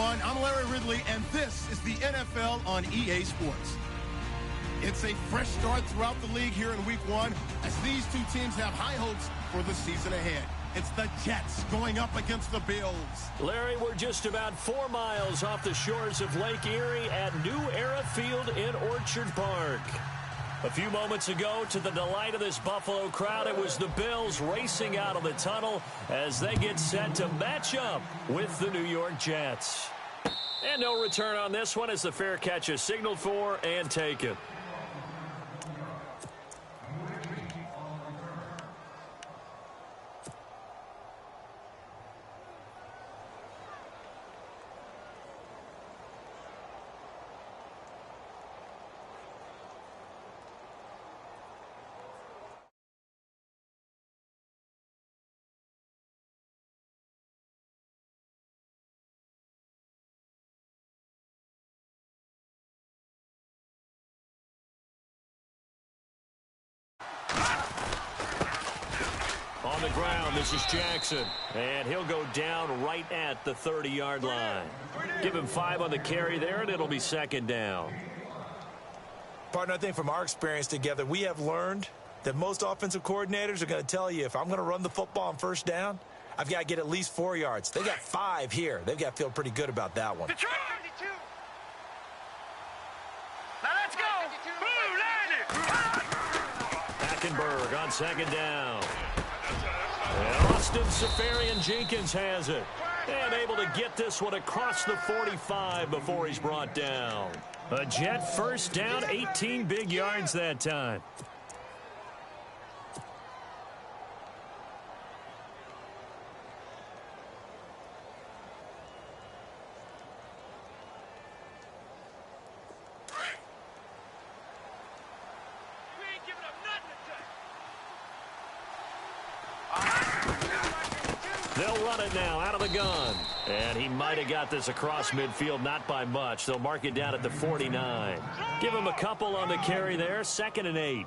everyone. I'm Larry Ridley, and this is the NFL on EA Sports. It's a fresh start throughout the league here in Week 1 as these two teams have high hopes for the season ahead. It's the Jets going up against the Bills. Larry, we're just about 4 miles off the shores of Lake Erie at New Era Field in Orchard Park. A few moments ago, to the delight of this Buffalo crowd, it was the Bills racing out of the tunnel as they get set to match up with the New York Jets. And no return on this one as the fair catch is signaled for and taken. On the ground, this is Jackson, and he'll go down right at the 30-yard line. Give him 5 on the carry there, and it'll be second down. Partner, I think from our experience together, we have learned that most offensive coordinators are going to tell you, if I'm going to run the football on first down, I've got to get at least 4 yards. They got 5 here. They've got to feel pretty good about that one. Now let's go. Hackenberg on second down. And Austin Safarian-Jenkins has it. And able to get this one across the 45 before he's brought down. A Jet first down, 18 big yards that time. They'll run it now out of the gun. And he might have got this across midfield, not by much. They'll mark it down at the 49. Give him a couple on the carry there, 2nd and 8.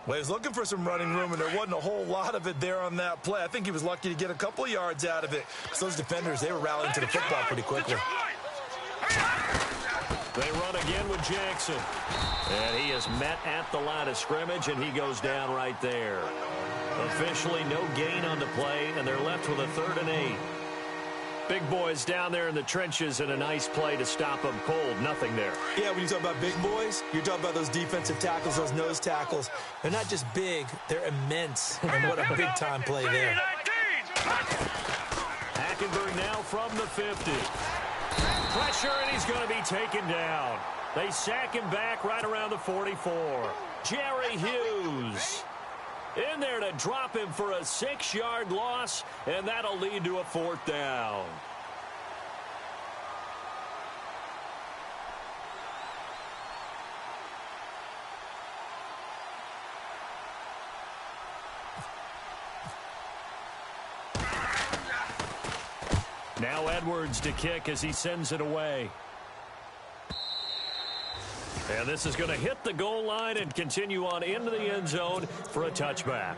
Well, he was looking for some running room, and there wasn't a whole lot of it there on that play. I think he was lucky to get a couple of yards out of it. Because those defenders, they were rallying to the football pretty quickly. They run again with Jackson. And he is met at the line of scrimmage, and he goes down right there. Officially no gain on the play, and they're left with a 3rd and 8. Big boys down there in the trenches, and a nice play to stop them cold. Nothing there. Yeah, when you talk about big boys, you're talking about those defensive tackles, those nose tackles. They're not just big, they're immense. And what a big-time play there. Hackenberg now from the 50. Pressure, and he's going to be taken down. They sack him back right around the 44. Jerry Hughes in there to drop him for a 6-yard loss, and that'll lead to a 4th down. Now Edwards to kick as he sends it away. And this is going to hit the goal line and continue on into the end zone for a touchback.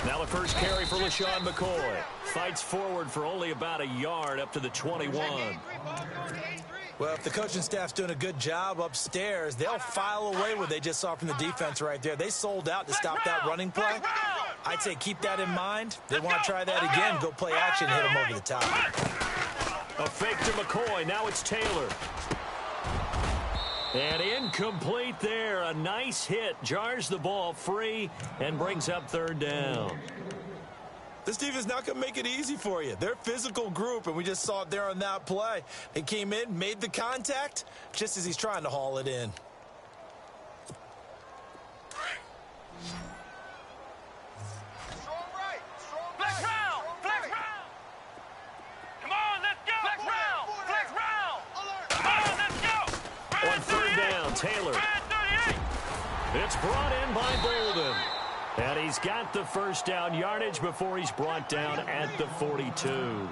Now the first carry for LaShawn McCoy. Fights forward for only about a yard up to the 21. Well, if the coaching staff's doing a good job upstairs, they'll file away what they just saw from the defense right there. They sold out to stop that running play. I'd say keep that in mind. They want to try that again, go play action, hit them over the top. A fake to McCoy. Now it's Taylor. And incomplete there. A nice hit. Jars the ball free and brings up 3rd down. This defense is not going to make it easy for you. They're a physical group, and we just saw it there on that play. He came in, made the contact, just as he's trying to haul it in. Strong right. Flex round. Flex round. Come on, let's go. Flex round. Flex round. Come on, let's go. On 3rd down, Taylor. It's brought in by Bolden. And he's got the first down yardage before he's brought down at the 42.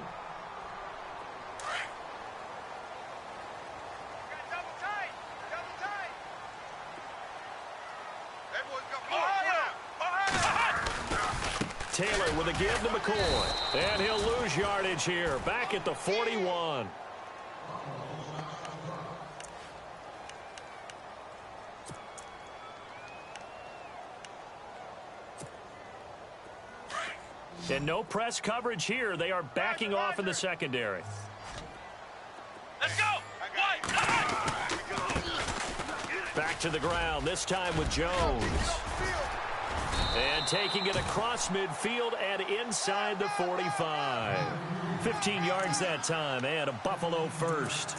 Taylor with a give to McCoy. And he'll lose yardage here. Back at the 41. And no press coverage here. They are backing off in the secondary. Let's go. Back to the ground, this time with Jones. And taking it across midfield and inside the 45. 15 yards that time and a Buffalo first.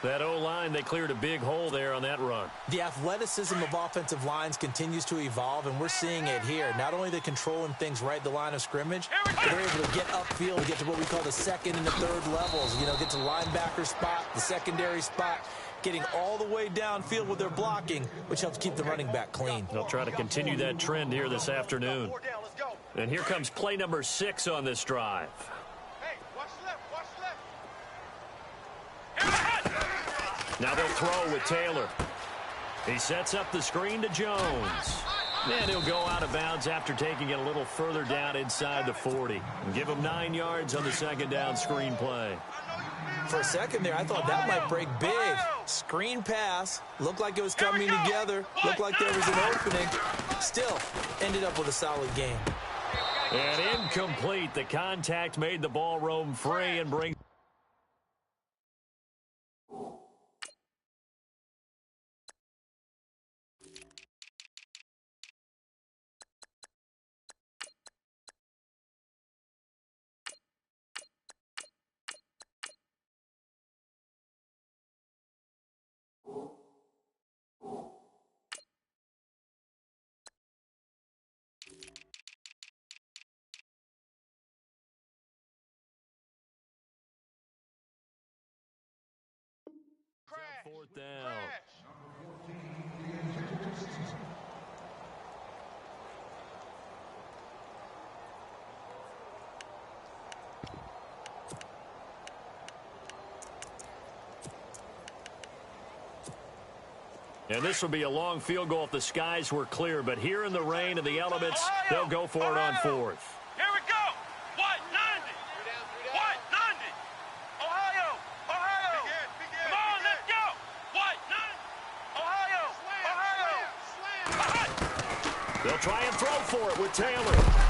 That O-line, they cleared a big hole there on that run. The athleticism of offensive lines continues to evolve, and we're seeing it here. Not only they're controlling things right at the line of scrimmage, but they're able to get upfield, get to what we call the second and the third levels. You know, get to linebacker spot, the secondary spot, getting all the way downfield with their blocking, which helps keep the running back clean. They'll try to continue that trend here this afternoon. And here comes play number 6 on this drive. Now they'll throw with Taylor. He sets up the screen to Jones. And he'll go out of bounds after taking it a little further down inside the 40. And give him 9 yards on the second down screen play. For a second there, I thought that might break big. Screen pass. Looked like it was coming together. Looked like there was an opening. Still, ended up with a solid game. And incomplete. The contact made the ball roam free and bring. Fourth down. And this will be a long field goal if the skies were clear, but here in the rain and the elements, they'll go for it on 4th. Here we go. White 90. White 90. Ohio. Ohio. Come on, let's go. White 90. Ohio. Ohio. They'll try and throw for it with Taylor.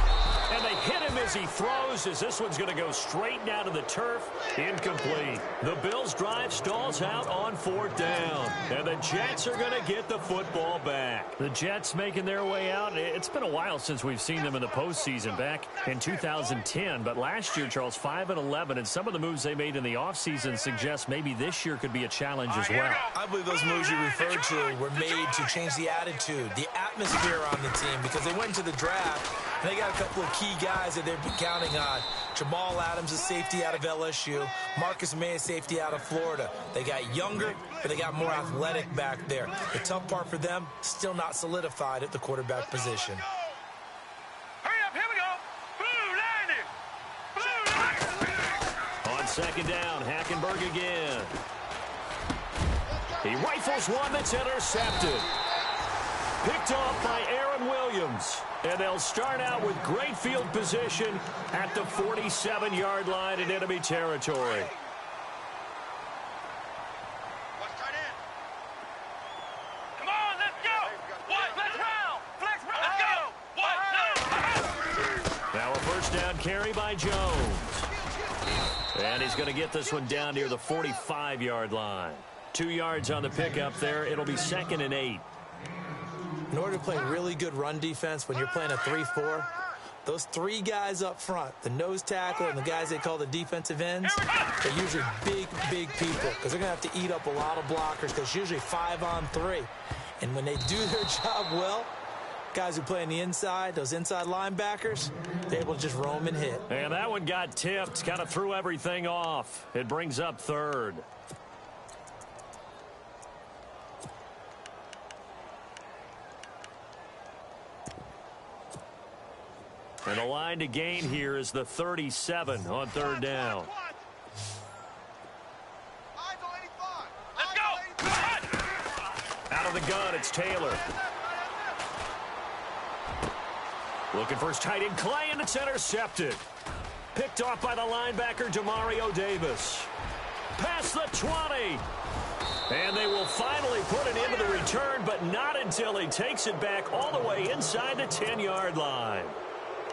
And they hit him as he throws, as this one's going to go straight down to the turf. Incomplete. The Bills' drive stalls out on 4th down. And the Jets are going to get the football back. The Jets making their way out. It's been a while since we've seen them in the postseason, back in 2010. But last year, Charles, 5-11, and some of the moves they made in the offseason suggest maybe this year could be a challenge as well. I believe those moves you referred to were made to change the attitude, the atmosphere on the team, because they went into the draft and they got a couple of key guys that they've been counting on. Jamal Adams, a safety out of LSU. Marcus May, a safety out of Florida. They got younger, but they got more athletic back there. The tough part for them, still not solidified at the quarterback position. Hurry up, here we go. Blue 90. Blue 90. On second down, Hackenberg again. He rifles one that's intercepted. Picked off by Aaron Williams. And they'll start out with great field position at the 47-yard line in enemy territory. Come on, let's go. White, let's round. Flex round. Let's go. White, no. Now a first down carry by Jones. And he's going to get this one down near the 45-yard line. 2 yards on the pickup there. It'll be 2nd and 8. In order to play really good run defense when you're playing a 3-4, those 3 guys up front, the nose tackle and the guys they call the defensive ends, they're usually big people because they're going to have to eat up a lot of blockers because it's usually 5-on-3. And when they do their job well, guys who play on the inside, those inside linebackers, they're able to just roam and hit. And that one got tipped, kind of threw everything off. It brings up 3rd. And the line to gain here is the 37 on 3rd down. Let's go. Out of the gun, it's Taylor. Looking for his tight end Clay, and it's intercepted. Picked off by the linebacker Demario Davis. Past the 20. And they will finally put it into the return, but not until he takes it back all the way inside the 10-yard line.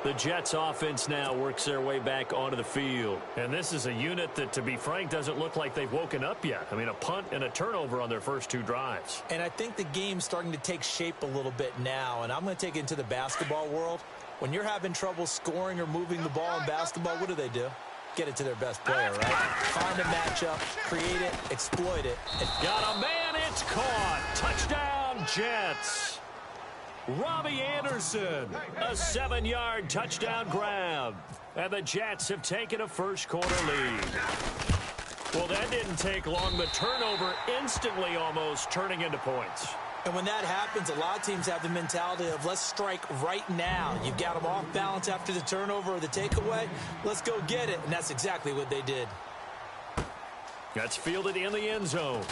The Jets offense now works their way back onto the field. And this is a unit that, to be frank, doesn't look like they've woken up yet. I mean, a punt and a turnover on their first 2 drives. And I think the game's starting to take shape a little bit now. And I'm going to take it into the basketball world. When you're having trouble scoring or moving the ball in basketball, what do? Get it to their best player, right? Find a matchup, create it, exploit it. Got a man, it's caught. Touchdown, Jets. Robbie Anderson, a 7-yard touchdown grab. And the Jets have taken a first-quarter lead. Well, that didn't take long. The turnover instantly almost turning into points. And when that happens, a lot of teams have the mentality of let's strike right now. You've got them off balance after the turnover or the takeaway. Let's go get it. And that's exactly what they did. That's fielded in the end zone.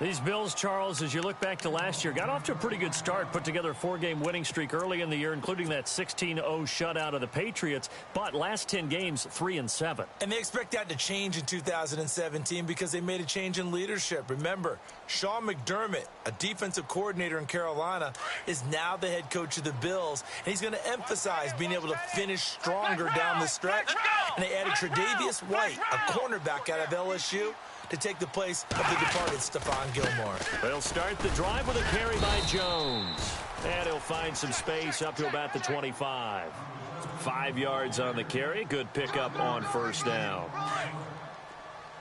These Bills, Charles, as you look back to last year, got off to a pretty good start, put together a 4-game winning streak early in the year, including that 16-0 shutout of the Patriots, but last 10 games, 3-7. And they expect that to change in 2017 because they made a change in leadership. Remember, Sean McDermott, a defensive coordinator in Carolina, is now the head coach of the Bills, and he's going to emphasize being able to finish stronger down the stretch. And they added Tre'Davious White, a cornerback out of LSU, to take the place of the departed Stephon Gilmore. They'll start the drive with a carry by Jones. And he'll find some space up to about the 25. 5 yards on the carry. Good pickup on first down.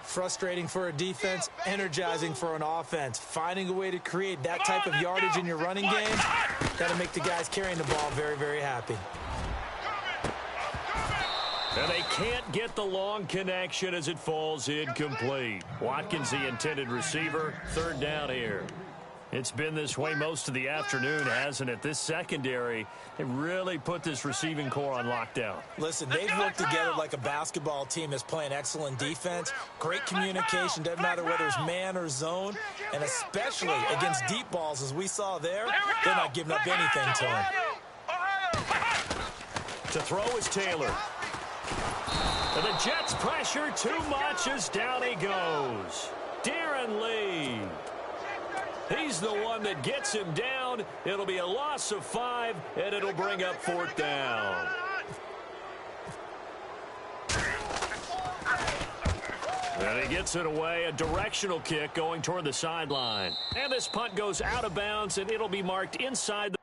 Frustrating for a defense, energizing for an offense. Finding a way to create that type of yardage in your running game, that'll make the guys carrying the ball very, very happy. And they can't get the long connection as it falls incomplete. Watkins, the intended receiver. 3rd down here. It's been this way most of the afternoon, hasn't it? This secondary, they really put this receiving core on lockdown. Listen, they've worked together like a basketball team that's playing excellent defense. Great communication, doesn't matter whether it's man or zone. And especially against deep balls, as we saw there, they're not giving up anything to them. To throw is Taylor. And the Jets pressure too much as down he goes. Darren Lee. He's the one that gets him down. It'll be a loss of 5, and it'll bring up 4th down. And he gets it away, a directional kick going toward the sideline. And this punt goes out of bounds, and it'll be marked inside the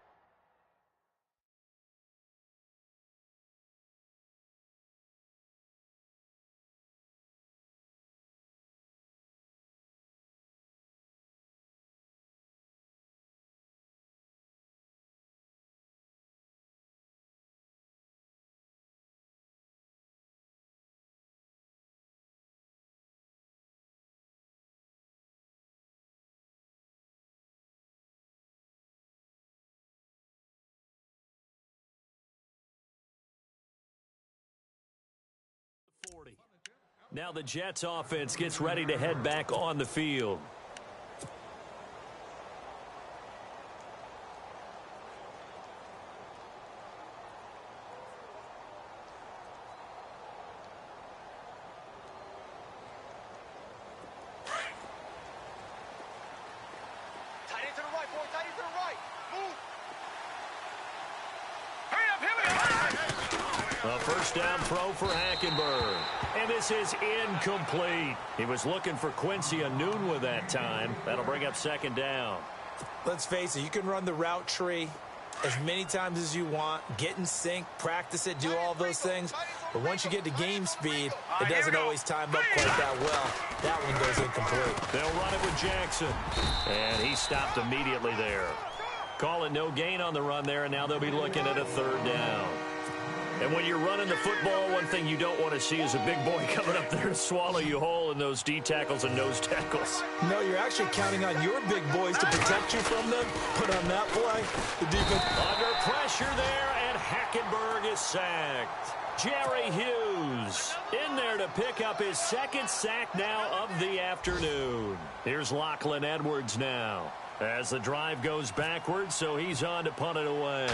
Now the Jets offense gets ready to head back on the field. Tight end to the right, boy. Tight end to the right. Move. Hurry up, here we go. A first down throw for Hackenberg. And this is incomplete. He was looking for Quincy Enunwa that time. That'll bring up 2nd down. Let's face it, you can run the route tree as many times as you want, get in sync, practice it, do all those things. But once you get to game speed, it doesn't always time up quite that well. That one goes incomplete. They'll run it with Jackson. And he stopped immediately there. Call it no gain on the run there, and now they'll be looking at a 3rd down. And when you're running the football, one thing you don't want to see is a big boy coming up there and swallow you whole in those D tackles and nose tackles. No, you're actually counting on your big boys to protect you from them. But on that play, the defense under pressure there, and Hackenberg is sacked. Jerry Hughes in there to pick up his 2nd sack now of the afternoon. Here's Lachlan Edwards now. As the drive goes backwards, so he's on to punt it away.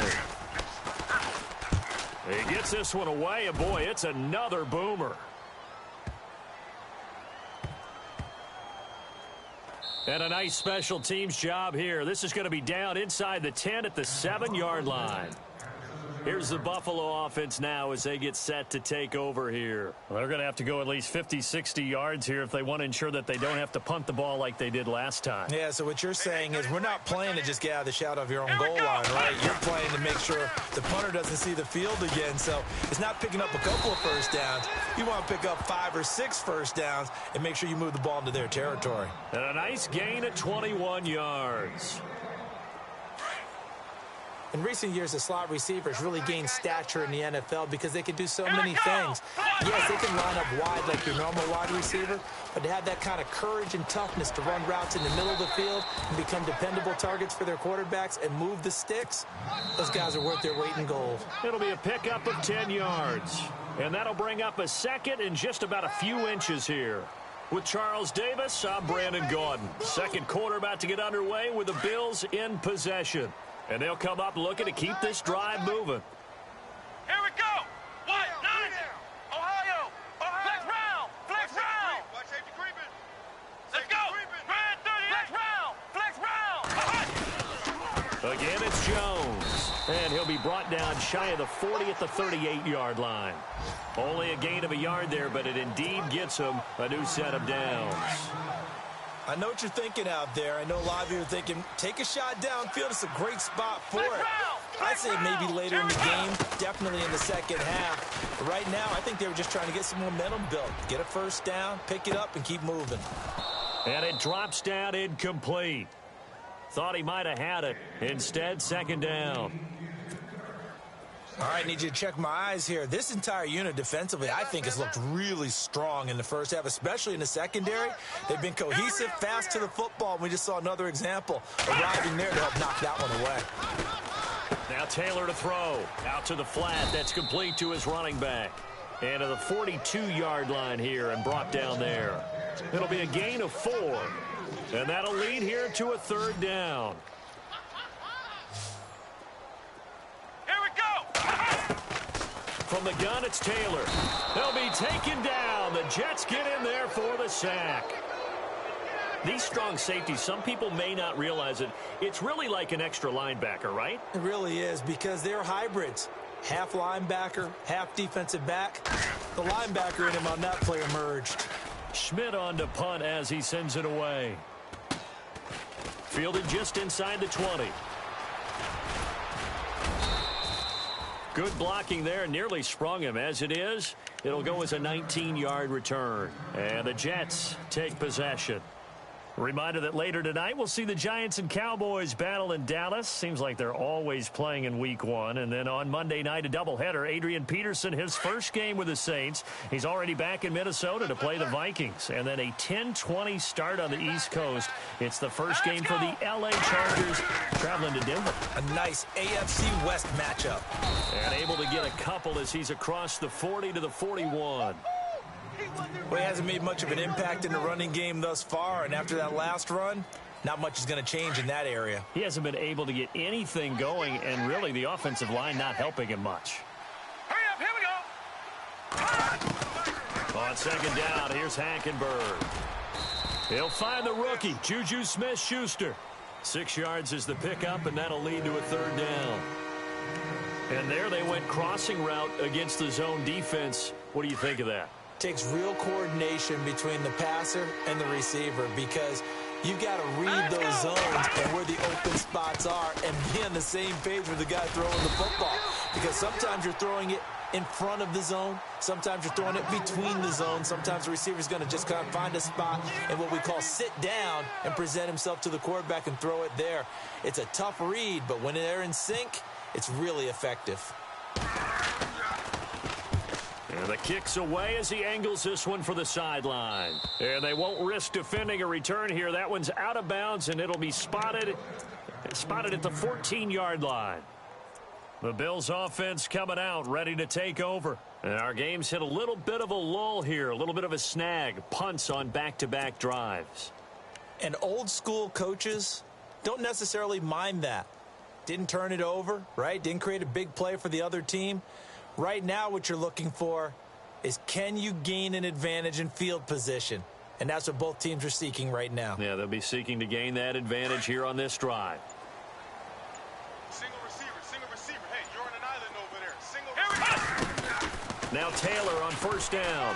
He gets this one away, and boy, it's another boomer. And a nice special teams job here. This is going to be down inside the 10 at the 7-yard line. Here's the Buffalo offense now as they get set to take over here. Well, they're going to have to go at least 50, 60 yards here if they want to ensure that they don't have to punt the ball like they did last time. Yeah, so what you're saying is we're not playing to just get out of the shadow of your own goal line, right? You're playing to make sure the punter doesn't see the field again. So it's not picking up a couple of first downs. You want to pick up 5 or 6 first downs and make sure you move the ball into their territory. And a nice gain at 21 yards. In recent years, the slot receivers really gained stature in the NFL because they can do so many things. Yes, they can line up wide like your normal wide receiver, but to have that kind of courage and toughness to run routes in the middle of the field and become dependable targets for their quarterbacks and move the sticks, those guys are worth their weight in gold. It'll be a pickup of 10 yards. And that'll bring up a second and just about a few inches here. With Charles Davis, I'm Brandon Gaudin. Second quarter about to get underway with the Bills in possession. And they'll come up looking to keep this drive moving. Here we go. What? 90. Ohio. Flex round. Flex round. Watch safety creeping. Let's go. Grand 30. Flex round. Flex round. Again, it's Jones. And he'll be brought down shy of the 40 at the 38-yard line. Only a gain of a yard there, but it indeed gets him a new set of downs. I know what you're thinking out there. I know a lot of you are thinking, take a shot downfield. It's a great spot for it. I'd say maybe later in the game, definitely in the second half. But right now, I think they were just trying to get some momentum built. Get a first down, pick it up, and keep moving. And it drops down incomplete. Thought he might have had it. Instead, second down. All right, need you to check my eyes here. This entire unit defensively, I think, has looked really strong in the first half, especially in the secondary. They've been cohesive, fast to the football. We just saw another example arriving there to help knock that one away. Now Taylor to throw. Out to the flat. That's complete to his running back. And to the 42-yard line here and brought down there. It'll be a gain of 4. And that'll lead here to a third down. From the gun, it's Taylor. They'll be taken down. The Jets get in there for the sack. These strong safeties, some people may not realize it. It's really like an extra linebacker, right? It really is, because they're hybrids. Half linebacker, half defensive back. The linebacker in him on that play emerged. Schmidt on to punt as he sends it away. Fielded just inside the 20. Good blocking there, nearly sprung him. As it is, it'll go as a 19-yard return. And the Jets take possession. Reminder that later tonight we'll see the Giants and Cowboys battle in Dallas. Seems like they're always playing in week 1. And then on Monday night, a doubleheader. Adrian Peterson, his first game with the Saints. He's already back in Minnesota to play the Vikings. And then a 10:20 start on the East Coast. It's the first game for the L.A. Chargers traveling to Denver. A nice AFC West matchup. And able to get a couple as he's across the 40 to the 41. Well, he hasn't made much of an impact in the running game thus far, and after that last run, not much is going to change in that area. He hasn't been able to get anything going, and really the offensive line not helping him much. Hurry up, here we go. On second down, here's Hackenberg. He'll find the rookie, Juju Smith-Schuster. 6 yards is the pickup, and that'll lead to a third down. And there they went crossing route against the zone defense. What do you think of that? Takes real coordination between the passer and the receiver, because you got to read those zones and where the open spots are and be on the same page with the guy throwing the football. Because sometimes you're throwing it in front of the zone. Sometimes you're throwing it between the zones. Sometimes the receiver's going to just kind of find a spot and what we call sit down and present himself to the quarterback and throw it there. It's a tough read, but when they're in sync, it's really effective. And the kick's away as he angles this one for the sideline. And they won't risk defending a return here. That one's out of bounds, and it'll be spotted at the 14-yard line. The Bills offense coming out, ready to take over. And our game's hit a little bit of a lull here, a little bit of a snag. Punts on back-to-back drives. And old school coaches don't necessarily mind that. Didn't turn it over, right? Didn't create a big play for the other team. Right now what you're looking for is, can you gain an advantage in field position? And that's what both teams are seeking right now. Yeah, they'll be seeking to gain that advantage here on this drive. Single receiver. Hey, you're on an island over there. Single receiver. Now Taylor on first down.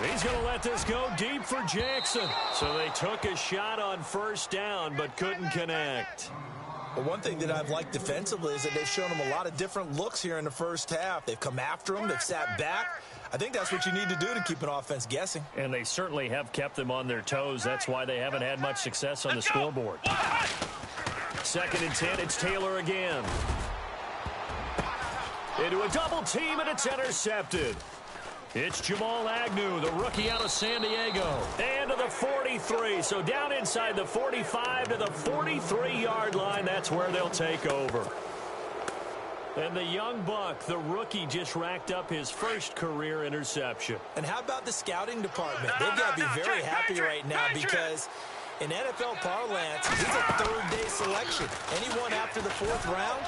He's going to let this go deep for Jackson. So they took a shot on first down but couldn't connect. Well, one thing that I've liked defensively is that they've shown him a lot of different looks here in the first half. They've come after him. They've sat back. I think that's what you need to do to keep an offense guessing. And they certainly have kept them on their toes. That's why they haven't had much success on the scoreboard. 2nd and 10, it's Taylor again. Into a double team, and it's intercepted. It's Jamal Agnew, the rookie out of San Diego. And to the 43. So down inside the 45 to the 43-yard line. That's where they'll take over. And the young buck, the rookie, just racked up his first career interception. And how about the scouting department? They've got to be very happy right now because in NFL parlance, he's a third-day selection. Anyone after the 4th round,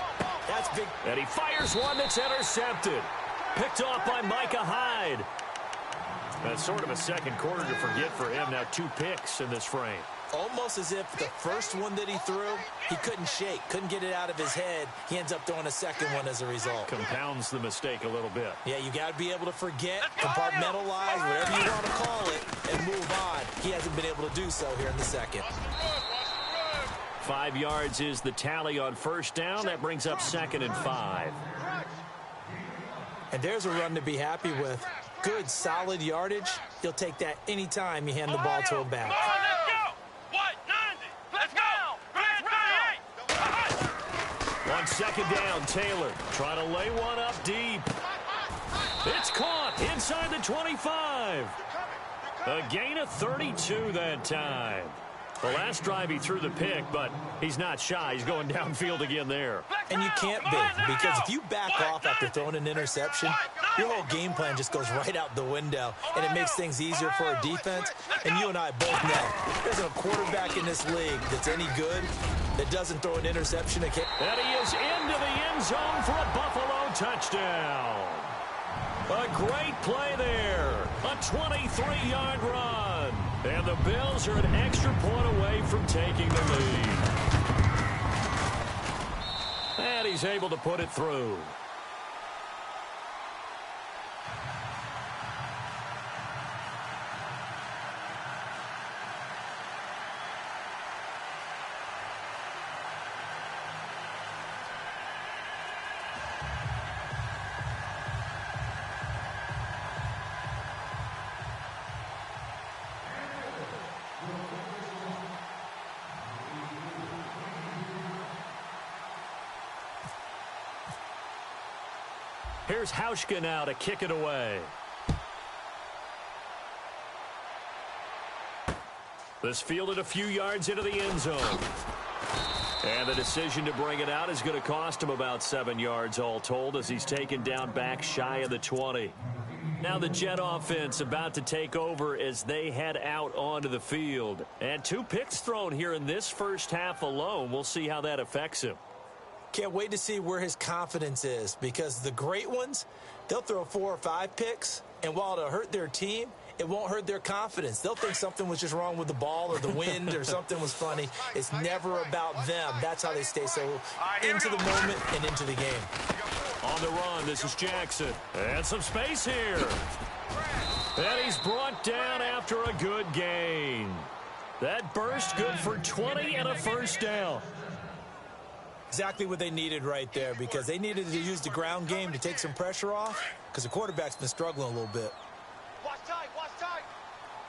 that's big. And he fires one that's intercepted. Picked off by Micah Hyde. That's sort of a second quarter to forget for him. Now 2 picks in this frame. Almost as if the first one that he threw, he couldn't shake, couldn't get it out of his head. He ends up throwing a second one as a result. Compounds the mistake a little bit. Yeah, you got to be able to forget, compartmentalize, whatever you want to call it, and move on. He hasn't been able to do so here in the second. 5 yards is the tally on first down. That brings up 2nd and 5. And there's a run to be happy with. Good, solid yardage. He'll take that anytime you hand the ball to him back. On 2nd down, Taylor trying to lay one up deep. It's caught inside the 25. A gain of 32 that time. The last drive he threw the pick, but he's not shy. He's going downfield again there. And you can't be, because if you back off after throwing an interception, your whole game plan just goes right out the window, and it makes things easier for a defense. And you and I both know there's a quarterback in this league that's any good that doesn't throw an interception. And he is into the end zone for a Buffalo touchdown. A great play there. A 23-yard run. And the Bills are an extra point away from taking the lead. And he's able to put it through. Here's Hauschka now to kick it away. This fielded a few yards into the end zone. And the decision to bring it out is going to cost him about 7 yards all told as he's taken down back shy of the 20. Now the Jet offense about to take over as they head out onto the field. And 2 picks thrown here in this first half alone. We'll see how that affects him. Can't wait to see where his confidence is, because the great ones, they'll throw 4 or 5 picks, and while it'll hurt their team, it won't hurt their confidence. They'll think something was just wrong with the ball or the wind or something was funny. It's never about them. That's how they stay so into the moment and into the game. On the run, this is Jackson. And some space here. And he's brought down after a good gain. That burst good for 20 and a first down. Exactly what they needed right there, because they needed to use the ground game to take some pressure off, because the quarterback's been struggling a little bit. Watch tight, watch tight.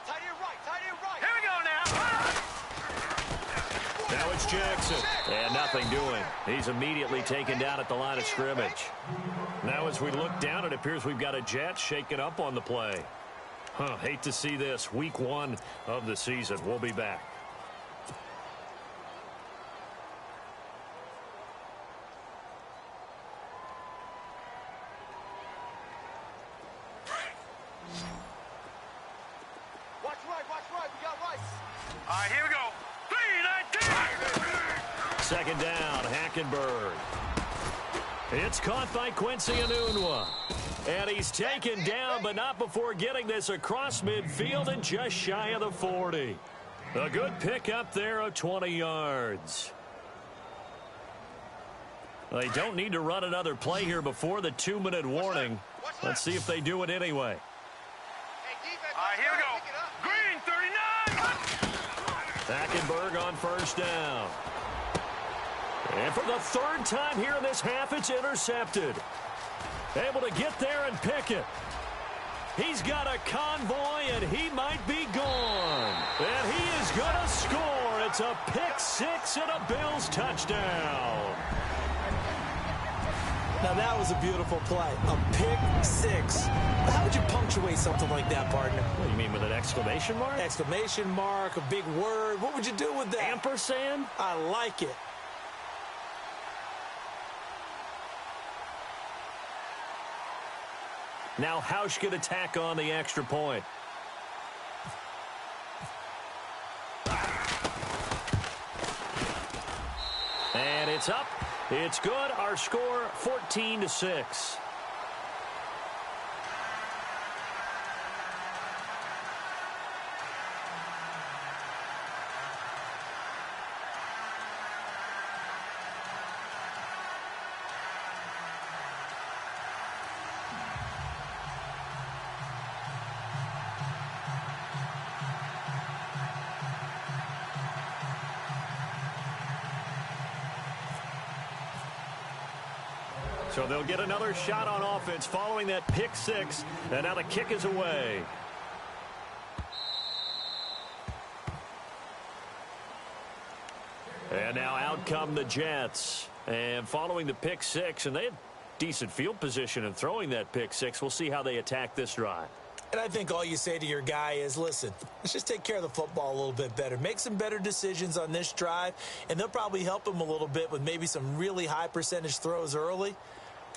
Tight end right, tight end right. Here we go now. Now it's Jackson. And nothing doing. He's immediately taken down at the line of scrimmage. Now as we look down, it appears we've got a Jet shaken up on the play. Hate to see this. Week 1 of the season. We'll be back. Watch right, we got right. All right, here we go. 3, 19. second down. Hackenberg. It's caught by Quincy Enunwa. And he's taken down, but not before getting this across midfield and just shy of the 40. A good pickup there of 20 yards. They don't need to run another play here before the 2-minute warning. Let's see if they do it anyway. All right, here we go. Green, 39. Hackenberg on first down. And for the third time here in this half, it's intercepted. Able to get there and pick it. He's got a convoy, and he might be gone. And he is going to score. It's a pick six and a Bills touchdown. Now, that was a beautiful play. A pick six. How would you punctuate something like that, partner? What do you mean, with an exclamation mark? Exclamation mark, a big word. What would you do with that? Ampersand? I like it. Now Hausch can attack on the extra point. And it's up. It's good. Our score, 14-6. So they'll get another shot on offense following that pick six. And now the kick is away. And now out come the Jets. And following the pick six, and they had decent field position in throwing that pick six. We'll see how they attack this drive. And I think all you say to your guy is, listen, let's just take care of the football a little bit better. Make some better decisions on this drive, and they'll probably help him a little bit with maybe some really high percentage throws early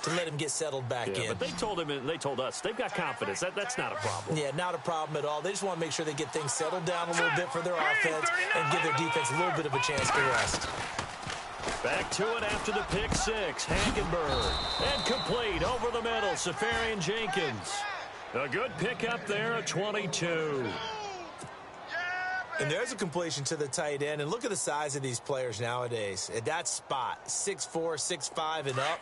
to let him get settled back in. But they told him, and they told us, they've got confidence. That's not a problem. Yeah, not a problem at all. They just want to make sure they get things settled down a little bit for their offense and give their defense a little bit of a chance to rest. Back to it after the pick six. Hackenberg. And complete over the middle. Safarian Jenkins. A good pickup there at 22. And there's a completion to the tight end. And look at the size of these players nowadays. At that spot, 6'4", 6'5", and up.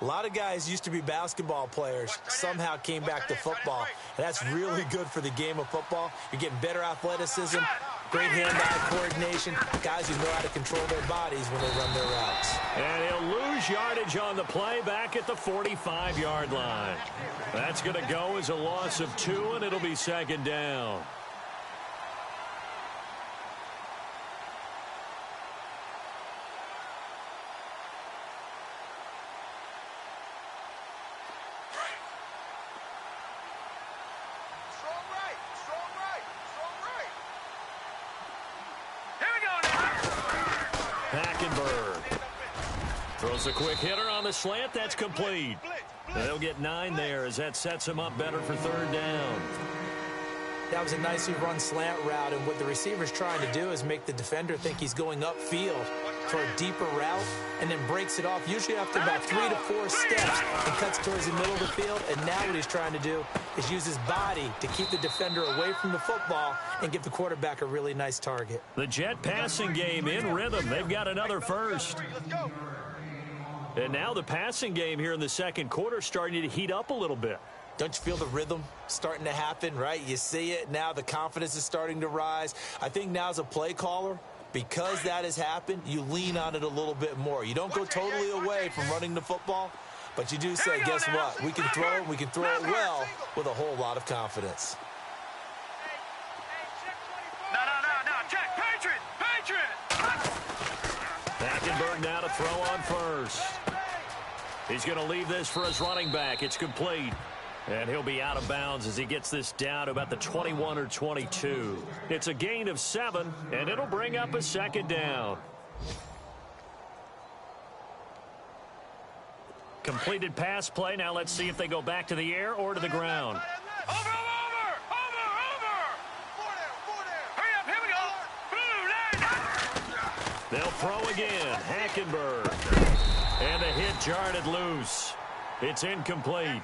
A lot of guys used to be basketball players, somehow came back to football. And that's really good for the game of football. You're getting better athleticism, great hand-eye coordination, guys who know how to control their bodies when they run their routes. And he'll lose yardage on the play back at the 45-yard line. That's going to go as a loss of 2, and it'll be second down. Throws a quick hitter on the slant. That's complete. They'll get 9 there as that sets them up better for third down. That was a nicely run slant route, and what the receiver's trying to do is make the defender think he's going upfield for a deeper route and then breaks it off, usually after about 3 to 4 steps, and cuts towards the middle of the field. And now what he's trying to do is use his body to keep the defender away from the football and give the quarterback a really nice target. The Jet passing game in rhythm. They've got another first. And now the passing game here in the second quarter starting to heat up a little bit. Don't you feel the rhythm starting to happen, right? You see it now. The confidence is starting to rise. I think now as a play caller, because that has happened, you lean on it a little bit more. You don't go totally away from running the football, but you do say, guess what? We can throw it. We can throw it well with a whole lot of confidence. No, check. Patriot. Hackenberg now to throw on first. He's going to leave this for his running back. It's complete. And he'll be out of bounds as he gets this down to about the 21 or 22. It's a gain of 7, and it'll bring up a second down. Completed pass play. Now let's see if they go back to the air or to the ground. Over! Hurry up, here we go. Blue line. They'll throw again. Hackenberg. And the hit jarred it loose. It's incomplete.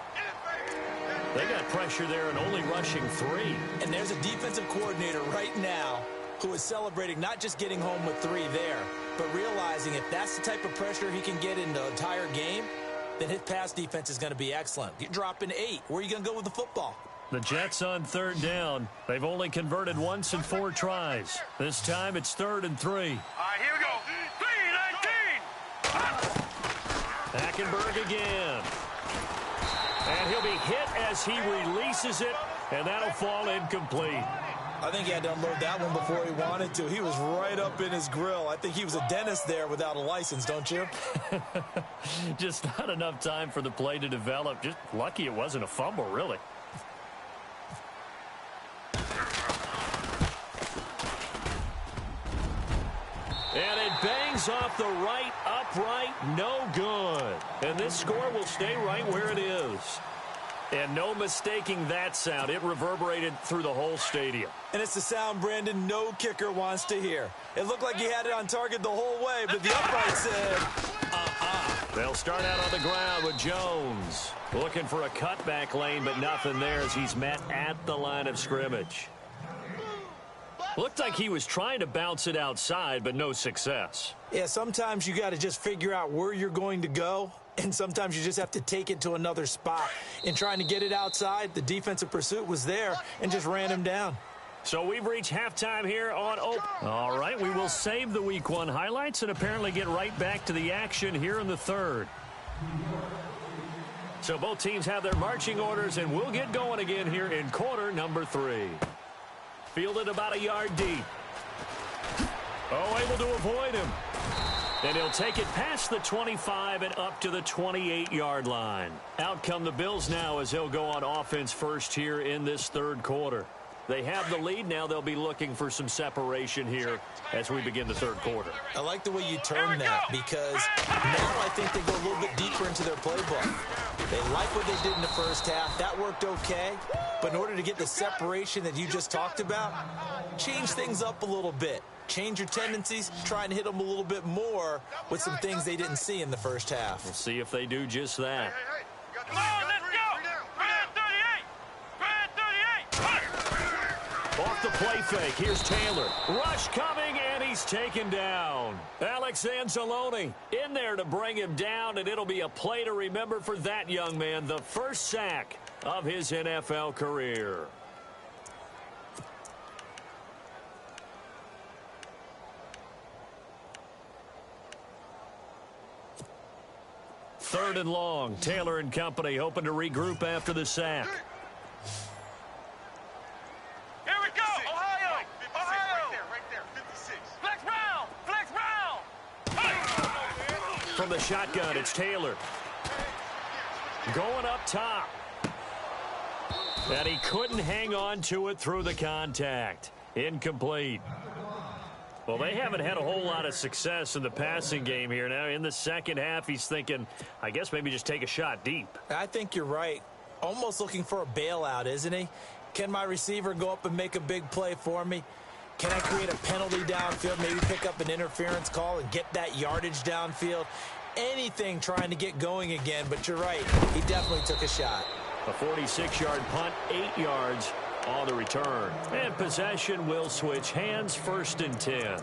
They got pressure there and only rushing 3. And there's a defensive coordinator right now who is celebrating not just getting home with 3 there, but realizing if that's the type of pressure he can get in the entire game, then his pass defense is going to be excellent. You're dropping 8. Where are you going to go with the football? The Jets on 3rd down. They've only converted once in 4 tries. This time it's 3rd and 3. All right, here we go. 3-19. Hackenberg again. And he'll be hit as he releases it, and that'll fall incomplete. I think he had to unload that one before he wanted to. He was right up in his grill. I think he was a dentist there without a license, don't you? Just not enough time for the play to develop. Just lucky it wasn't a fumble, really. And it bangs off the right upright, no good. And this score will stay right where it is. And no mistaking that sound. It reverberated through the whole stadium. And it's the sound, Brandon, no kicker wants to hear. It looked like he had it on target the whole way, but the upright said, They'll start out on the ground with Jones. Looking for a cutback lane, but nothing there as he's met at the line of scrimmage. Looked like he was trying to bounce it outside, but no success. Yeah, sometimes you got to just figure out where you're going to go, and sometimes you just have to take it to another spot. In trying to get it outside, the defensive pursuit was there and just ran him down. So we've reached halftime here on Open. All right, we will save the Week 1 highlights and apparently get right back to the action here in the 3rd. So both teams have their marching orders, and we'll get going again here in quarter number 3. Fielded about a yard deep. Oh, able to avoid him. And he'll take it past the 25 and up to the 28-yard line. Out come the Bills now as they'll go on offense first here in this 3rd quarter. They have the lead. Now they'll be looking for some separation here as we begin the 3rd quarter. I like the way you term that because now I think they go a little bit deeper into their playbook. They like what they did in the first half. That worked okay. But in order to get the separation that you just talked about, change things up a little bit. Change your tendencies, try and hit them a little bit more with some things they didn't see in the first half. We'll see if they do just that. Come on, let's go. Red 38. Off the play fake, here's Taylor. Rush coming, and he's taken down. Alex Anzalone in there to bring him down, and it'll be a play to remember for that young man. The first sack of his NFL career. Third and long. Taylor and company hoping to regroup after the sack. Here we go. Ohio. Ohio. Right there. 56. Flex round. From the shotgun, it's Taylor. Going up top. And he couldn't hang on to it through the contact. Incomplete. Well, they haven't had a whole lot of success in the passing game here. Now, in the second half, he's thinking, I guess maybe just take a shot deep. I think you're right. Almost looking for a bailout, isn't he? Can my receiver go up and make a big play for me? Can I create a penalty downfield, maybe pick up an interference call and get that yardage downfield? Anything trying to get going again, but you're right. He definitely took a shot. A 46-yard punt, 8 yards on the return. And possession will switch hands, 1st and 10.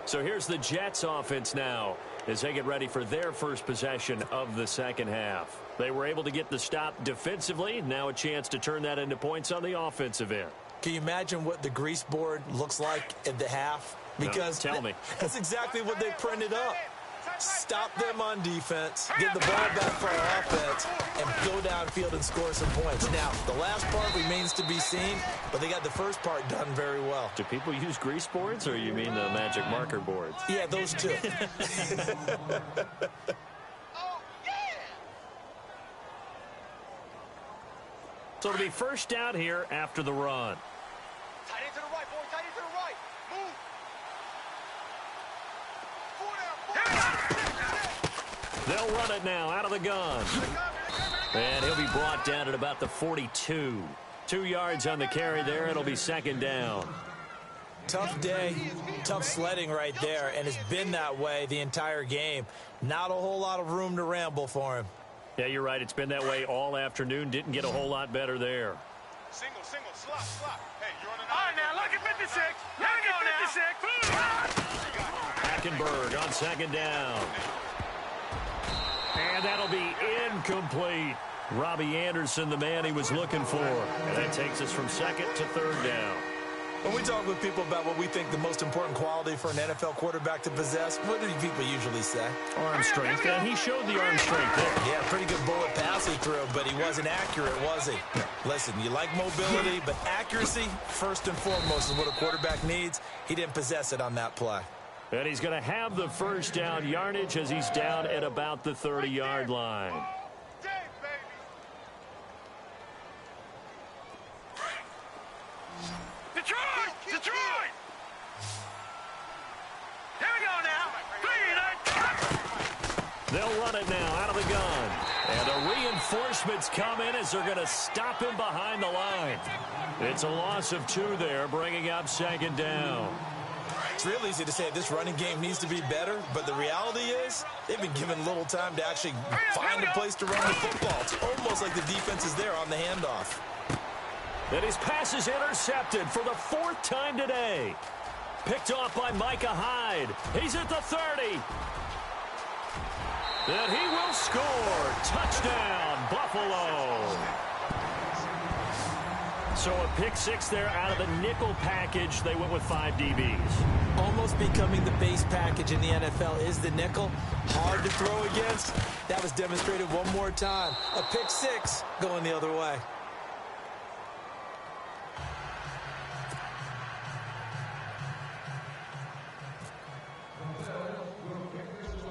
So here's the Jets offense now as they get ready for their first possession of the second half. They were able to get the stop defensively. Now a chance to turn that into points on the offensive end. Can you imagine what the grease board looks like at the half? Because no, tell me. That's exactly what they printed up. Stop them on defense, get the ball back for our offense, and go downfield and score some points. Now, the last part remains to be seen, but they got the first part done very well. Do people use grease boards, or you mean the magic marker boards? Yeah, those two. So it'll be first down here after the run. Tight end to the right, boy. Tight end to the right. Move. They'll run it now out of the gun. And he'll be brought down at about the 42. 2 yards on the carry there. It'll be second down. Tough day, tough sledding right there, and it's been that way the entire game. Not a whole lot of room to ramble for him. Yeah, you're right. It's been that way all afternoon. Didn't get a whole lot better there. Single, slop. Hey, you're on an all right, now, look at 56. Look at 56. Hackenberg on second down. And that'll be incomplete. Robbie Anderson, the man he was looking for. And that takes us from second to third down. When we talk with people about what we think the most important quality for an NFL quarterback to possess, what do people usually say? Arm strength, and he showed the arm strength there. Yeah, pretty good bullet pass he threw, but he wasn't accurate, was he? Listen, you like mobility, but accuracy, first and foremost, is what a quarterback needs. He didn't possess it on that play. And he's going to have the first down yardage as he's down at about the 30-yard line. Detroit! Here we go now. They'll run it now out of the gun. And the reinforcements come in as they're going to stop him behind the line. It's a loss of 2 there, bringing up second down. It's real easy to say this running game needs to be better, but the reality is they've been given little time to actually find a place to run the football. It's almost like the defense is there on the handoff. And his pass is intercepted for the 4th time today. Picked off by Micah Hyde. He's at the 30. And he will score. Touchdown, Buffalo. So a pick 6 there out of the nickel package. They went with 5 DBs. Almost becoming the base package in the NFL is the nickel. Hard to throw against. That was demonstrated one more time. A pick 6 going the other way.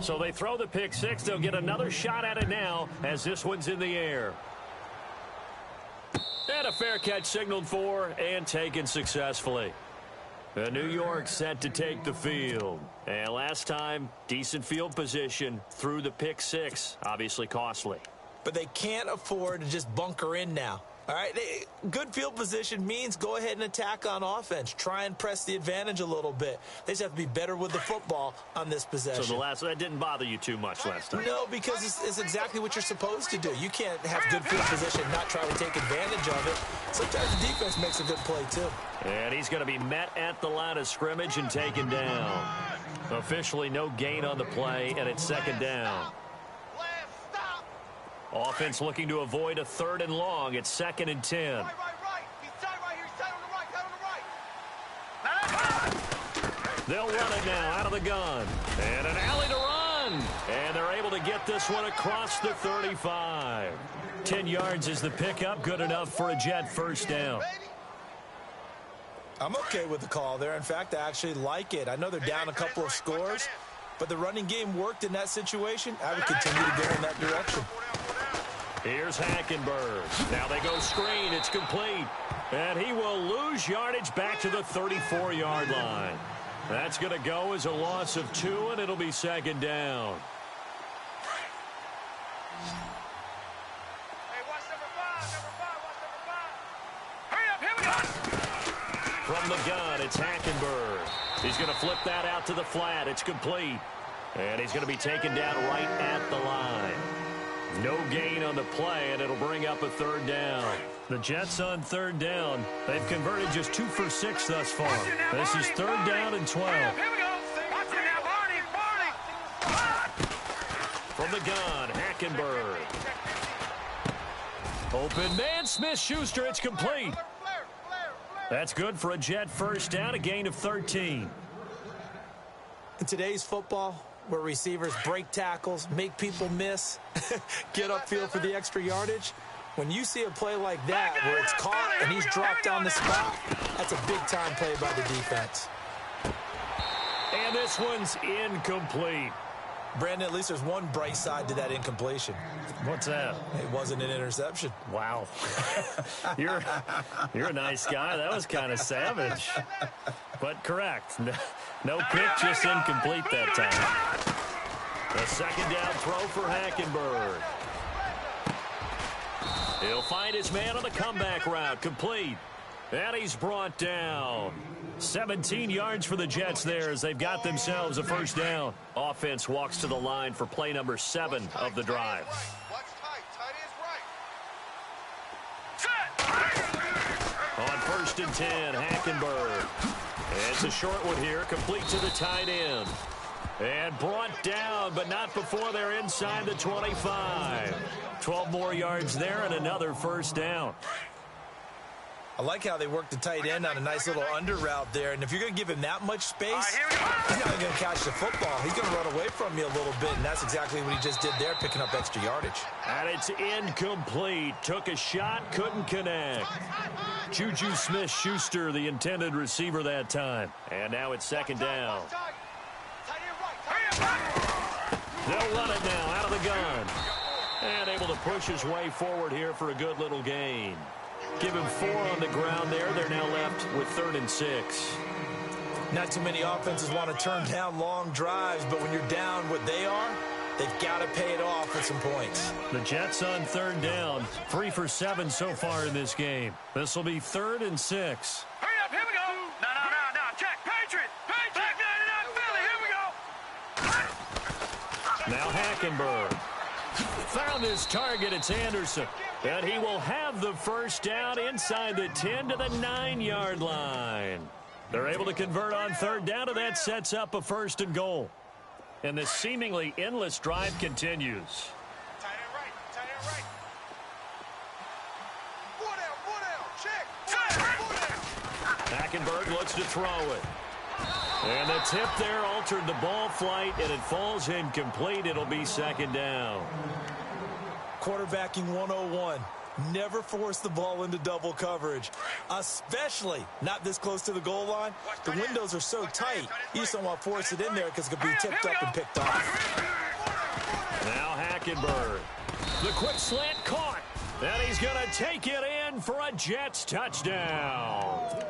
So they throw the pick 6. They'll get another shot at it now as this one's in the air. And a fair catch signaled for and taken successfully. New York set to take the field. And last time, decent field position through the pick 6. Obviously costly. But they can't afford to just bunker in now. All right, good field position means go ahead and attack on offense. Try and press the advantage a little bit. They just have to be better with the football on this possession. So that didn't bother you too much last time? No, because it's exactly what you're supposed to do. You can't have good field position and not try to take advantage of it. Sometimes the defense makes a good play, too. And he's going to be met at the line of scrimmage and taken down. Officially no gain on the play, and it's second down. Offense looking to avoid a 3rd and long. It's 2nd and 10. Right. He's tight right here. He's tight on the right. They'll run it now out of the gun. And an alley to run. And they're able to get this one across the 35. 10 yards is the pickup. Good enough for a Jet first down. I'm okay with the call there. In fact, I actually like it. I know they're down a couple of scores, but the running game worked in that situation. I would continue to go in that direction. Here's Hackenberg. Now they go screen. It's complete. And he will lose yardage back to the 34-yard line. That's going to go as a loss of 2, and it'll be second down. Hey, watch number 5. Hurry up, here we go. From the gun, it's Hackenberg. He's going to flip that out to the flat. It's complete. And he's going to be taken down right at the line. No gain on the play, and it'll bring up a 3rd down. The Jets on 3rd down. They've converted just 2 for 6 thus far. This is 3rd down and 12. Here we go. Watch it now, Barney. From the gun, Hackenberg. Open man, Smith-Schuster. It's complete. That's good for a Jet first down, a gain of 13. In today's football, where receivers break tackles, make people miss, get upfield for the extra yardage, when you see a play like that where it's caught and he's dropped on the spot, that's a big-time play by the defense. And this one's incomplete. Brandon, at least there's one bright side to that incompletion. What's that? It wasn't an interception. Wow. You're a nice guy. That was kind of savage. But correct. No pick, just incomplete that time. A second down throw for Hackenberg. He'll find his man on the comeback route. Complete. And he's brought down. 17 yards for the Jets there as they've got themselves a first down. Offense walks to the line for play number 7 of the drive. On 1st and 10, Hackenberg. It's a short one here, complete to the tight end. And brought down, but not before they're inside the 25. 12 more yards there and another first down. I like how they work the tight end on a nice little under route there. And if you're going to give him that much space, he's not going to catch the football. He's going to run away from you a little bit, and that's exactly what he just did there, picking up extra yardage. And it's incomplete. Took a shot, couldn't connect. Juju Smith-Schuster, the intended receiver that time. And now it's 2nd down. They'll run it now out of the gun. And able to push his way forward here for a good little gain. Give him 4 on the ground there. They're now left with 3rd and 6. Not too many offenses want to turn down long drives, but when you're down what they are, they've got to pay it off with some points. The Jets on 3rd down. 3 for 7 so far in this game. This will be 3rd and 6. Hurry up, here we go. No, check. Patriot. Back 99 Philly, here we go. Now Hackenberg. Found his target. It's Anderson. And he will have the first down inside the 10 to the 9-yard line. They're able to convert on 3rd down, and that sets up a 1st and goal. And this seemingly endless drive continues. Tight end right. Four down, check. Hackenberg looks to throw it. And the tip there altered the ball flight, and it falls incomplete. It'll be 2nd down. Quarterbacking 101. Never force the ball into double coverage, especially not this close to the goal line. The windows are so tight, you just don't want to force it in there because it could be tipped up and picked off. Now Hackenberg. The quick slant caught. And he's going to take it in for a Jets touchdown.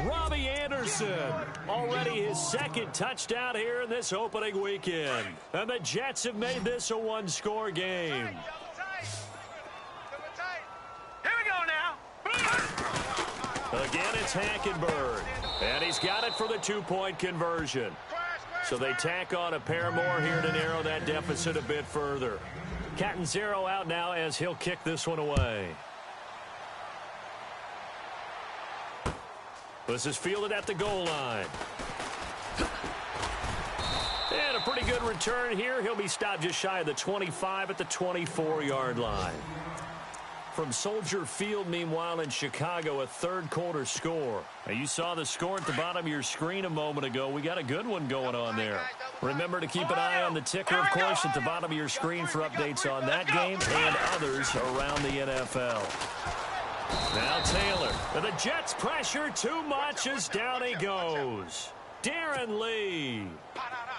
Robbie Anderson, already his 2nd touchdown here in this opening weekend. And the Jets have made this a 1-score game. Again, it's Hackenberg. And he's got it for the 2-point conversion. So they tack on a pair more here to narrow that deficit a bit further. Catanzaro out now as he'll kick this one away. This is fielded at the goal line. And a pretty good return here. He'll be stopped just shy of the 25 at the 24-yard line. From Soldier Field, meanwhile, in Chicago, a 3rd-quarter score. Now, you saw the score at the bottom of your screen a moment ago. We got a good one going on there. Remember to keep an eye on the ticker, of course, at the bottom of your screen for updates on that game and others around the NFL. Now Taylor. And the Jets pressure too much as down he goes. Darren Lee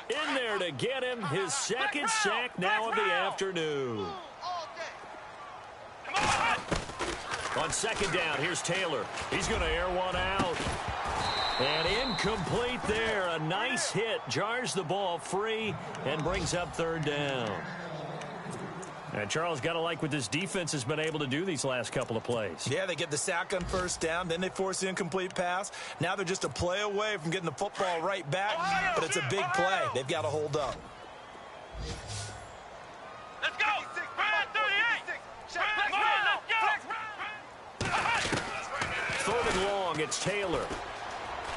in there to get him his 2nd sack now of the afternoon. On 2nd down, here's Taylor. He's going to air one out. And incomplete there. A nice hit. Jars the ball free and brings up 3rd down. And Charles, got to like what this defense has been able to do these last couple of plays. Yeah, they get the sack on 1st down, then they force the incomplete pass. Now they're just a play away from getting the football right back, but it's a big play. They've got to hold up. Let's go! 3rd and long, it's Taylor.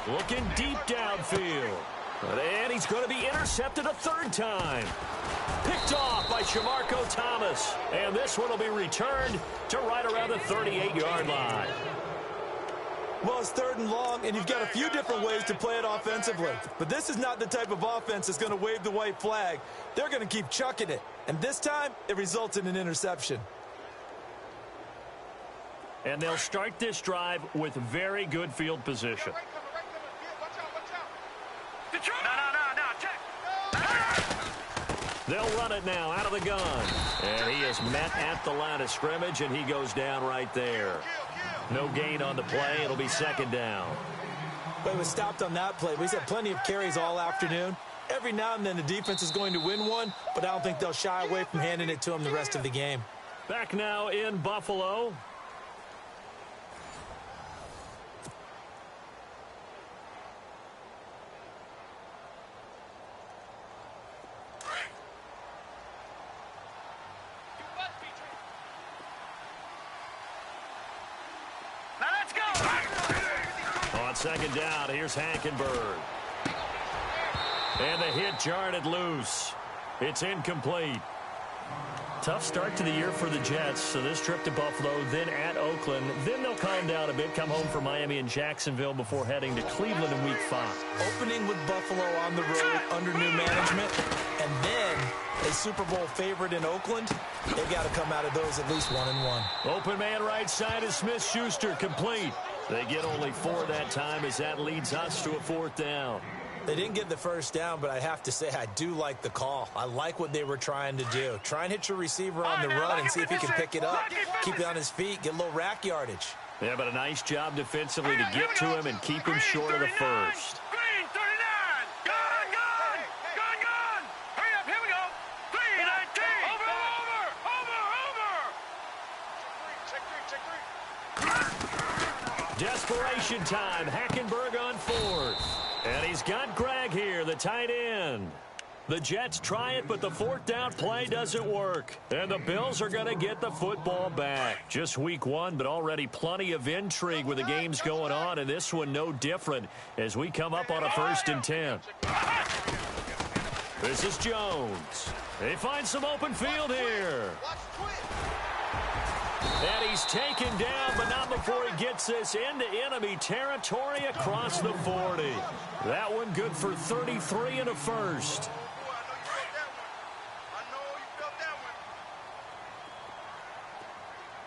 Looking deep downfield. And he's going to be intercepted a 3rd time. Picked off by Shamarko Thomas. And this one will be returned to right around the 38-yard line. Well, it's 3rd and long, and you've got a few different ways to play it offensively. But this is not the type of offense that's going to wave the white flag. They're going to keep chucking it. And this time, it results in an interception. And they'll start this drive with very good field position. They'll run it now out of the gun. And he is met at the line of scrimmage, and he goes down right there. No gain on the play. It'll be 2nd down. But he was stopped on that play. He's had plenty of carries all afternoon. Every now and then the defense is going to win one, but I don't think they'll shy away from handing it to him the rest of the game. Back now in Buffalo. second down, here's Hackenberg. And the hit jarred it loose. It's incomplete. Tough start to the year for the Jets. So this trip to Buffalo, then at Oakland. Then they'll calm down a bit, come home for Miami and Jacksonville before heading to Cleveland in Week 5. Opening with Buffalo on the road under new management, and then a Super Bowl favorite in Oakland. They've got to come out of those at least 1-1. Open man right side is Smith-Schuster, complete. They get only 4 that time as that leads us to a 4th down. They didn't get the first down, but I have to say I do like the call. I like what they were trying to do. Try and hit your receiver on the run and see if he can pick it up, keep it on his feet, get a little rack yardage. Yeah, but a nice job defensively to get to him and keep him short of the first. Green 39. Gun. Hurry up, here we go. Green 19. Over. Check three. Desperation time. Hackenberg on 4th. And he's got Gregg here, the tight end. The Jets try it, but the 4th down play doesn't work. And the Bills are going to get the football back. Just Week 1, but already plenty of intrigue with the games going on, and this one no different as we come up on a 1st and 10. This is Jones. They find some open field here. And he's taken down, but not before he gets this into enemy territory across the 40. That one good for 33 and a first.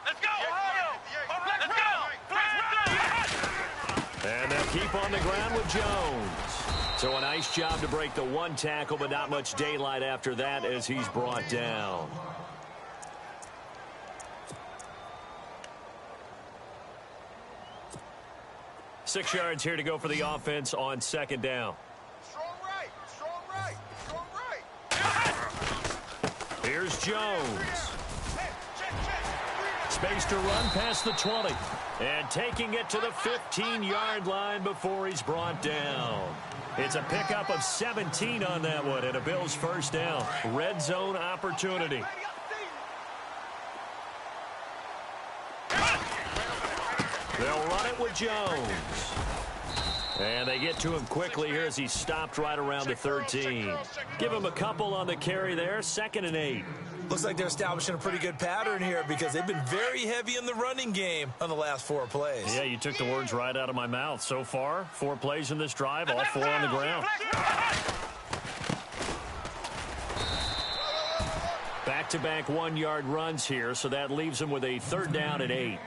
Let's go, Ohio. And they'll keep on the ground with Jones. So a nice job to break the 1 tackle, but not much daylight after that as he's brought down. Six yards here to go for the offense on 2nd down. Strong right. Here's Jones. Space to run past the 20. And taking it to the 15-yard line before he's brought down. It's a pickup of 17 on that one and a Bills 1st down. Red zone opportunity. They'll run it with Jones. And they get to him quickly here as he stopped right around the 13. Give him a couple on the carry there. 2nd and 8. Looks like they're establishing a pretty good pattern here because they've been very heavy in the running game on the last 4 plays. Yeah, you took the words right out of my mouth. So far, 4 plays in this drive, all 4 on the ground. Back-to-back 1-yard runs here, so that leaves him with a 3rd down and 8.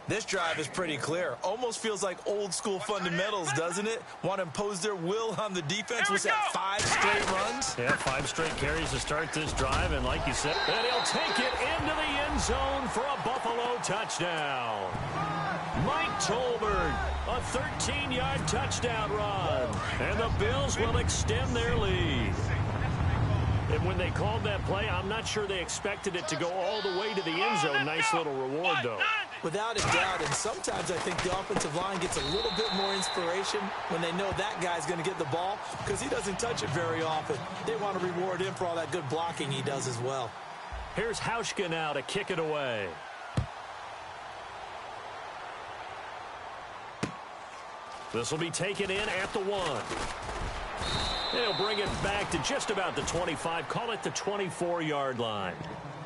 This drive is pretty clear. Almost feels like old school fundamentals, doesn't it? Want to impose their will on the defense. Was that 5 straight runs? Yeah, 5 straight carries to start this drive, and like you said, and he'll take it into the end zone for a Buffalo touchdown. Mike Tolbert, a 13-yard touchdown run, and the Bills will extend their lead. And when they called that play, I'm not sure they expected it to go all the way to the end zone. Nice little reward, though. Without a doubt, and sometimes I think the offensive line gets a little bit more inspiration when they know that guy's going to get the ball because he doesn't touch it very often. They want to reward him for all that good blocking he does as well. Here's Hauschka now to kick it away. This will be taken in at the 1. They'll bring it back to just about the 25, call it the 24-yard line.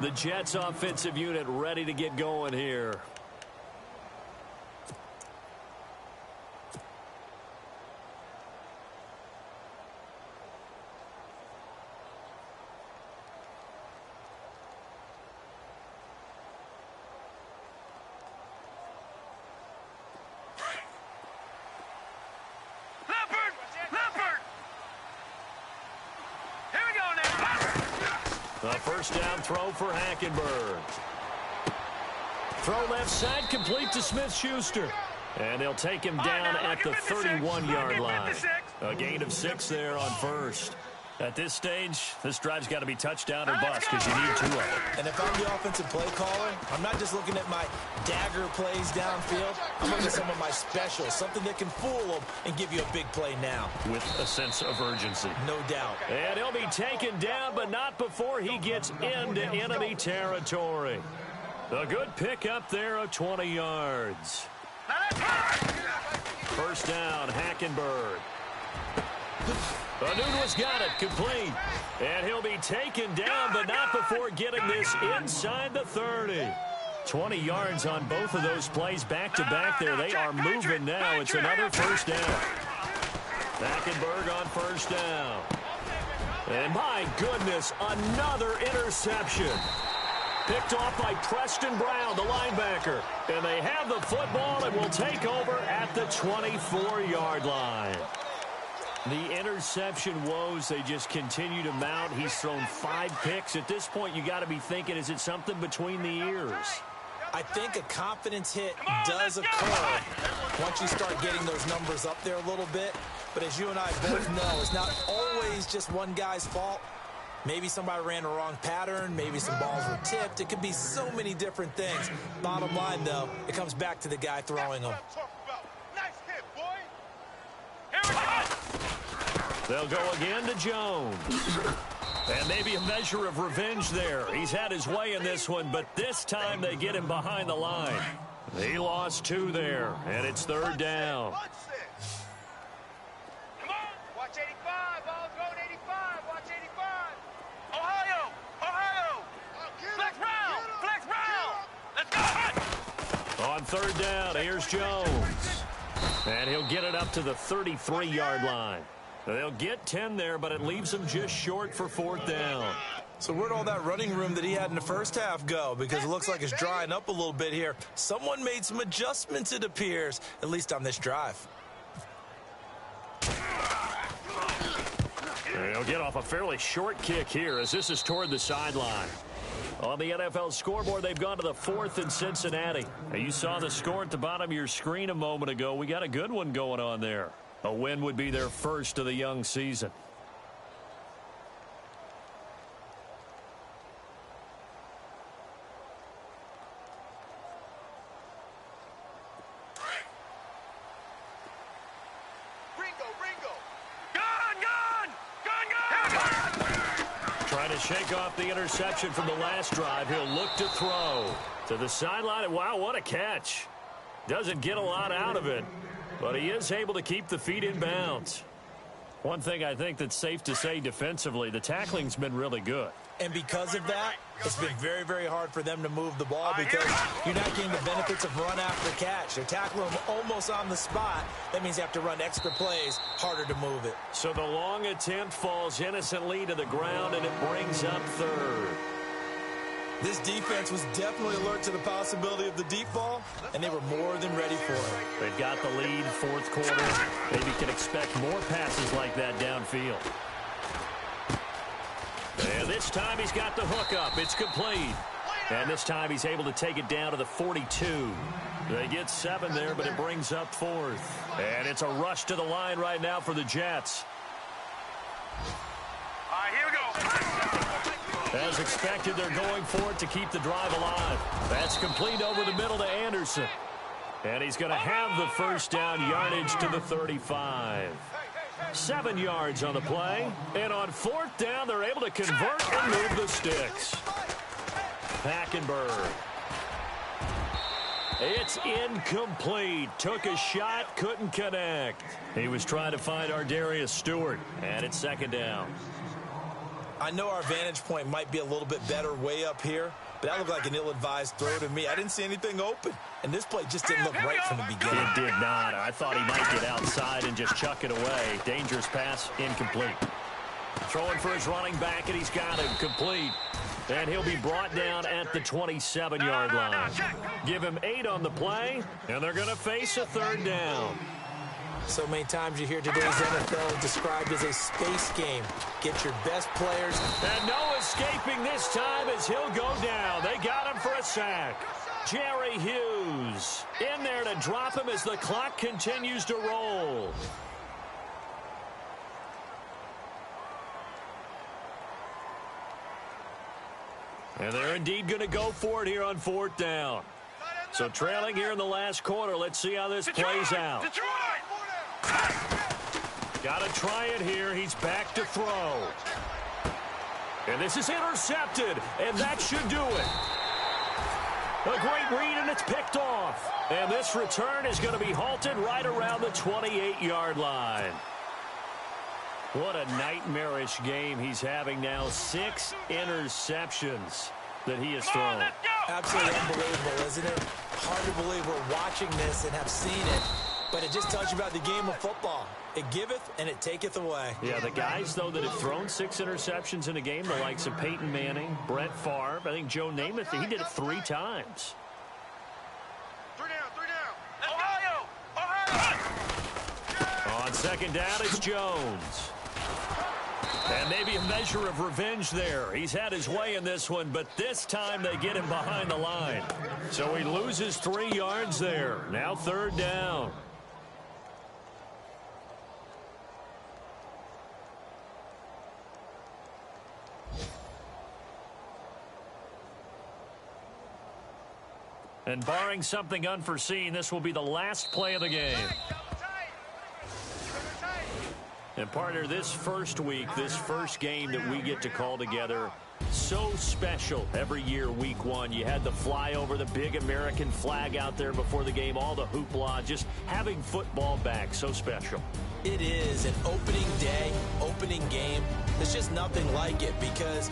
The Jets offensive unit ready to get going here. A 1st down throw for Hackenberg. Throw left side, complete to Smith-Schuster. And they'll take him down at the 31-yard line. A gain of 6 there on 1st. At this stage, this drive's got to be touchdown or bust because you need 2 of them. And if I'm the offensive play caller, I'm not just looking at my dagger plays downfield. I'm looking at some of my specials, something that can fool them and give you a big play now. With a sense of urgency. No doubt. And he'll be taken down, but not before he gets into enemy territory. A good pick up there of 20 yards. First down, Hackenberg. Anunua's got it, complete. And he'll be taken down, but not before getting this inside the 30. 20 yards on both of those plays back-to-back there. They are moving now. It's another first down. Hackenberg on first down. And my goodness, another interception. Picked off by Preston Brown, the linebacker. And they have the football and will take over at the 24-yard line. The interception woes, they just continue to mount. He's thrown 5 picks. At this point, you got to be thinking, is it something between the ears? I think a confidence hit does occur once you start getting those numbers up there a little bit. But as you and I both know, it's not always just one guy's fault. Maybe somebody ran a wrong pattern. Maybe some balls were tipped. It could be so many different things. Bottom line, though, it comes back to the guy throwing them. Nice hit, boy. Here we go. They'll go again to Jones. And maybe a measure of revenge there. He's had his way in this one, but this time they get him behind the line. He lost 2 there, and it's third down. Come on. Watch 85. Ball's going 85. Watch 85. Ohio. Ohio. Flex round. Flex round. Let's go. On third down, here's Jones. And he'll get it up to the 33-yard line. They'll get 10 there, but it leaves them just short for fourth down. So where'd all that running room that he had in the first half go? Because it looks like it's drying up a little bit here. Someone made some adjustments, it appears, at least on this drive. He'll get off a fairly short kick here as this is toward the sideline. On the NFL scoreboard, they've gone to the 4th in Cincinnati. Now, you saw the score at the bottom of your screen a moment ago. We got a good one going on there. A win would be their first of the young season. Trying to shake off the interception from the last drive. He'll look to throw to the sideline. Wow, what a catch. Doesn't get a lot out of it, but he is able to keep the feet in bounds. One thing I think that's safe to say defensively, the tackling's been really good. And because of that, it's been very, very hard for them to move the ball because you're not getting the benefits of run after catch. They're tackling them almost on the spot. That means you have to run extra plays, harder to move it. So the long attempt falls innocently to the ground, and it brings up third. This defense was definitely alert to the possibility of the deep ball, and they were more than ready for it. They've got the lead, fourth quarter. Maybe can expect more passes like that downfield. And this time he's got the hook up. It's complete. And this time he's able to take it down to the 42. They get 7 there, but it brings up fourth. And it's a rush to the line right now for the Jets. All right, here we go. As expected, they're going for it to keep the drive alive. That's complete over the middle to Anderson. And he's going to have the first down, yardage to the 35. 7 yards on the play. And on fourth down, they're able to convert and move the sticks. Hackenberg. It's incomplete. Took a shot, couldn't connect. He was trying to find Ardarius Stewart. And it's second down. I know our vantage point might be a little bit better way up here, but that looked like an ill-advised throw to me. I didn't see anything open, and this play just didn't look right from the beginning. It did not. I thought he might get outside and just chuck it away. Dangerous pass, incomplete. Throwing for his running back, and he's got him complete. And he'll be brought down at the 27-yard line. Give him 8 on the play, and they're going to face a third down. So many times you hear today's NFL described as a space game. Get your best players. And no escaping this time as he'll go down. They got him for a sack. Jerry Hughes in there to drop him as the clock continues to roll. And they're indeed going to go for it here on fourth down. So trailing here in the last quarter. Let's see how this plays out. Got to try it here. He's back to throw. And this is intercepted, and that should do it. A great read, and it's picked off. And this return is going to be halted right around the 28-yard line. What a nightmarish game he's having now. 6 interceptions that he has thrown. Absolutely unbelievable, isn't it? Hard to believe we're watching this and have seen it. But it just tells you about the game of football. It giveth and it taketh away. Yeah, the guys, though, that have thrown 6 interceptions in a game, the likes of Peyton Manning, Brett Favre, I think Joe Namath, he did it 3 times. 3 down. Ohio. On second down, it's Jones. And maybe a measure of revenge there. He's had his way in this one, but this time they get him behind the line. So he loses 3 yards there. Now 3rd down. And barring something unforeseen, this will be the last play of the game. And partner, this first week, this first game that we get to call together, so special every year, week 1. You had the flyover, the big American flag out there before the game, all the hoopla, just having football back, so special. It is an opening day, opening game. There's just nothing like it because